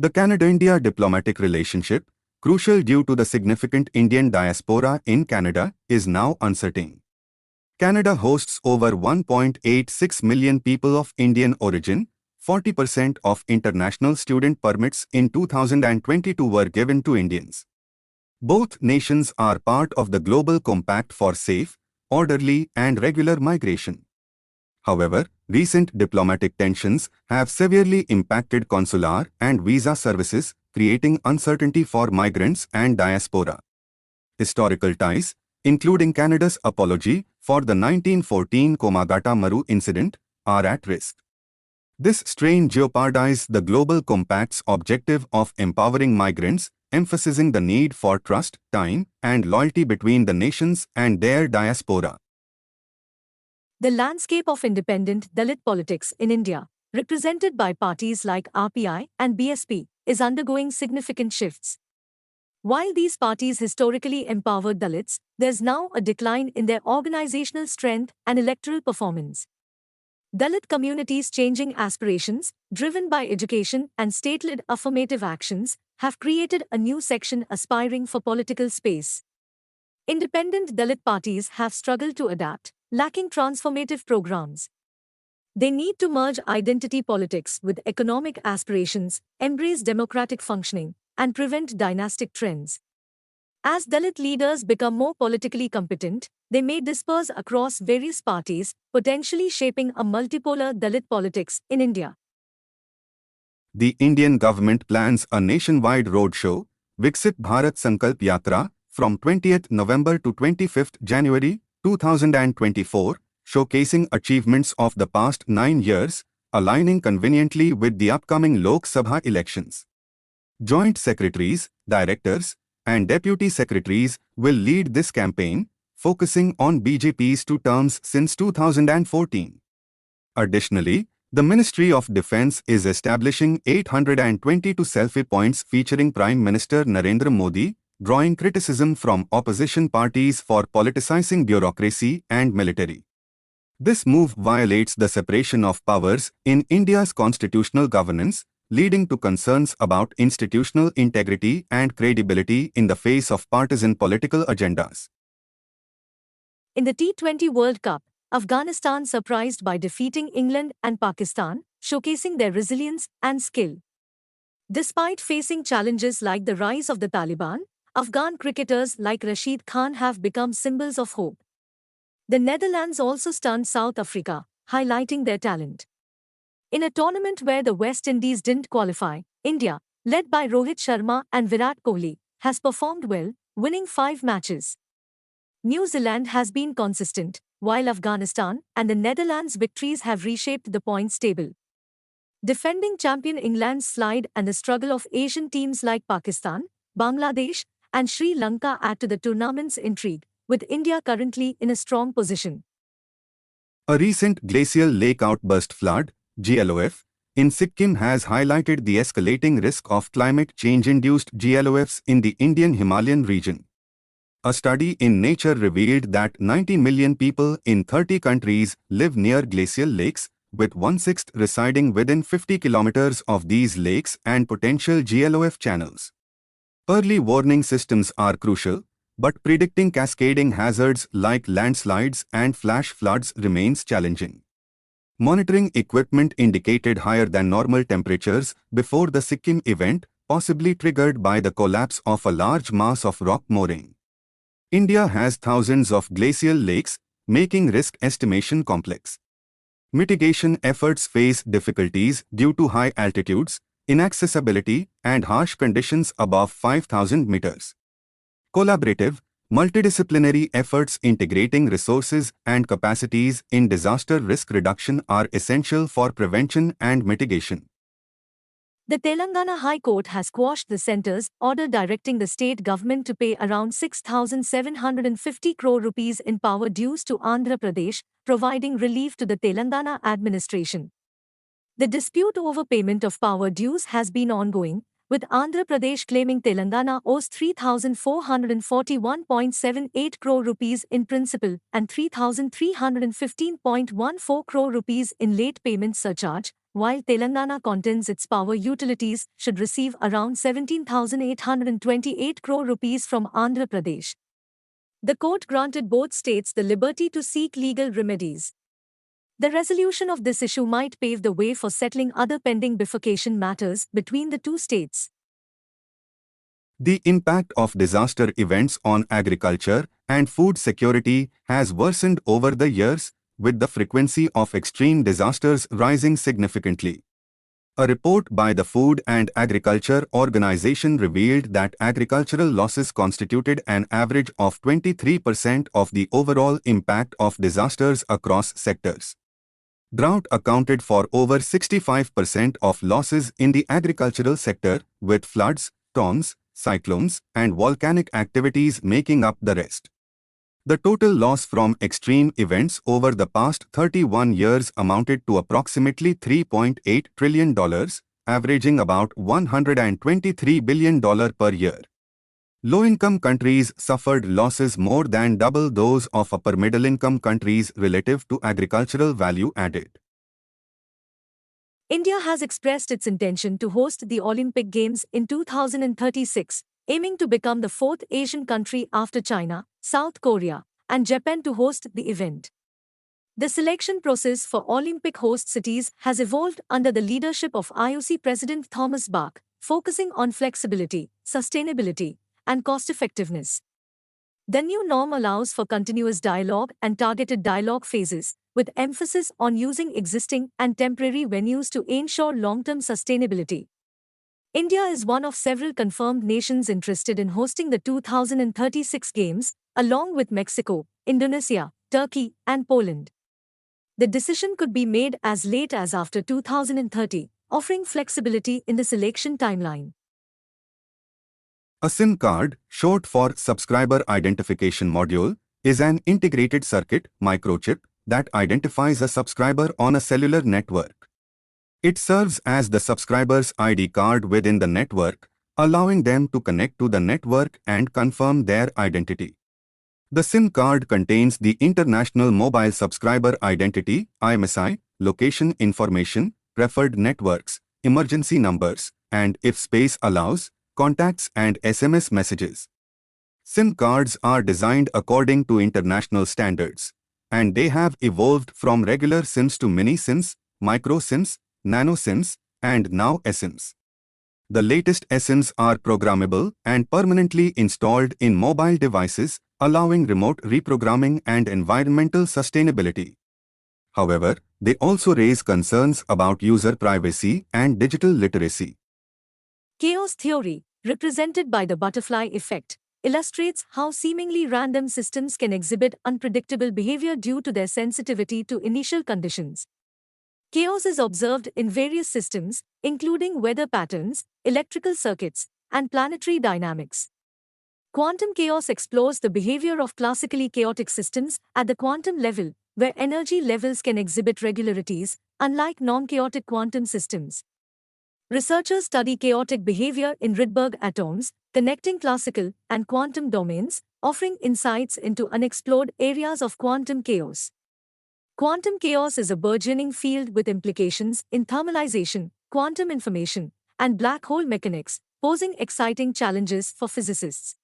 The Canada-India diplomatic relationship, crucial due to the significant Indian diaspora in Canada, is now uncertain. Canada hosts over 1.86 million people of Indian origin. 40% of international student permits in 2022 were given to Indians. Both nations are part of the Global Compact for safe, orderly and regular migration. However, recent diplomatic tensions have severely impacted consular and visa services, creating uncertainty for migrants and diaspora. Historical ties, including Canada's apology for the 1914 Komagata Maru incident, are at risk. This strain jeopardizes the Global Compact's objective of empowering migrants, emphasizing the need for trust, time, and loyalty between the nations and their diaspora. The landscape of independent Dalit politics in India, represented by parties like RPI and BSP, is undergoing significant shifts. While these parties historically empowered Dalits, there's now a decline in their organizational strength and electoral performance. Dalit communities' changing aspirations, driven by education and state-led affirmative actions, have created a new section aspiring for political space. Independent Dalit parties have struggled to adapt, lacking transformative programs. They need to merge identity politics with economic aspirations, embrace democratic functioning, and prevent dynastic trends. As Dalit leaders become more politically competent, they may disperse across various parties, potentially shaping a multipolar Dalit politics in India. The Indian government plans a nationwide roadshow, Viksit Bharat Sankalp Yatra, from 20th November to 25th January 2024, showcasing achievements of the past 9 years, aligning conveniently with the upcoming Lok Sabha elections. Joint secretaries, directors, and deputy secretaries will lead this campaign, focusing on BJP's 2 terms since 2014. Additionally, the Ministry of Defence is establishing 822 selfie points featuring Prime Minister Narendra Modi, drawing criticism from opposition parties for politicizing bureaucracy and military. This move violates the separation of powers in India's constitutional governance, leading to concerns about institutional integrity and credibility in the face of partisan political agendas. In the T20 World Cup, Afghanistan surprised by defeating England and Pakistan, showcasing their resilience and skill. Despite facing challenges like the rise of the Taliban, Afghan cricketers like Rashid Khan have become symbols of hope. The Netherlands also stunned South Africa, highlighting their talent. In a tournament where the West Indies didn't qualify, India, led by Rohit Sharma and Virat Kohli, has performed well, winning 5 matches. New Zealand has been consistent, while Afghanistan and the Netherlands' victories have reshaped the points table. Defending champion England's slide and the struggle of Asian teams like Pakistan, Bangladesh, and Sri Lanka add to the tournament's intrigue, with India currently in a strong position. A recent glacial lake outburst flood, GLOF, in Sikkim has highlighted the escalating risk of climate change-induced GLOFs in the Indian Himalayan region. A study in Nature revealed that 90 million people in 30 countries live near glacial lakes, with 1/6 residing within 50 kilometers of these lakes and potential GLOF channels. Early warning systems are crucial, but predicting cascading hazards like landslides and flash floods remains challenging. Monitoring equipment indicated higher than normal temperatures before the Sikkim event, possibly triggered by the collapse of a large mass of rock moraine. India has thousands of glacial lakes, making risk estimation complex. Mitigation efforts face difficulties due to high altitudes, inaccessibility, and harsh conditions above 5,000 meters. Collaborative, multidisciplinary efforts integrating resources and capacities in disaster risk reduction are essential for prevention and mitigation. The Telangana High Court has quashed the centre's order directing the state government to pay around 6,750 crore rupees in power dues to Andhra Pradesh, providing relief to the Telangana administration. The dispute over payment of power dues has been ongoing, with Andhra Pradesh claiming Telangana owes 3,441.78 crore rupees in principal and 3,315.14 crore rupees in late payment surcharge, while Telangana contends its power utilities should receive around 17,828 crore rupees from Andhra Pradesh. The court granted both states the liberty to seek legal remedies. The resolution of this issue might pave the way for settling other pending bifurcation matters between the two states. The impact of disaster events on agriculture and food security has worsened over the years, with the frequency of extreme disasters rising significantly. A report by the Food and Agriculture Organization revealed that agricultural losses constituted an average of 23% of the overall impact of disasters across sectors. Drought accounted for over 65% of losses in the agricultural sector, with floods, storms, cyclones, and volcanic activities making up the rest. The total loss from extreme events over the past 31 years amounted to approximately $3.8 trillion, averaging about $123 billion per year. Low-income countries suffered losses more than double those of upper-middle-income countries relative to agricultural value added. India has expressed its intention to host the Olympic Games in 2036, aiming to become the fourth Asian country after China, South Korea, and Japan to host the event. The selection process for Olympic host cities has evolved under the leadership of IOC President Thomas Bach, focusing on flexibility, sustainability, and cost-effectiveness. The new norm allows for continuous dialogue and targeted dialogue phases, with emphasis on using existing and temporary venues to ensure long-term sustainability. India is one of several confirmed nations interested in hosting the 2036 Games, along with Mexico, Indonesia, Turkey, and Poland. The decision could be made as late as after 2030, offering flexibility in the selection timeline. A SIM card, short for Subscriber Identification Module, is an integrated circuit microchip that identifies a subscriber on a cellular network. It serves as the subscriber's ID card within the network, allowing them to connect to the network and confirm their identity. The SIM card contains the International Mobile Subscriber Identity (IMSI), location information, preferred networks, emergency numbers, and, if space allows, contacts and SMS messages. SIM cards are designed according to international standards, and they have evolved from regular SIMs to mini SIMs, micro SIMs, nano SIMs, and now eSIMs. The latest eSIMs are programmable and permanently installed in mobile devices, allowing remote reprogramming and environmental sustainability. However, they also raise concerns about user privacy and digital literacy. Chaos theory, represented by the butterfly effect, illustrates how seemingly random systems can exhibit unpredictable behavior due to their sensitivity to initial conditions. Chaos is observed in various systems, including weather patterns, electrical circuits, and planetary dynamics. Quantum chaos explores the behavior of classically chaotic systems at the quantum level, where energy levels can exhibit regularities, unlike non-chaotic quantum systems. Researchers study chaotic behavior in Rydberg atoms, connecting classical and quantum domains, offering insights into unexplored areas of quantum chaos. Quantum chaos is a burgeoning field with implications in thermalization, quantum information, and black hole mechanics, posing exciting challenges for physicists.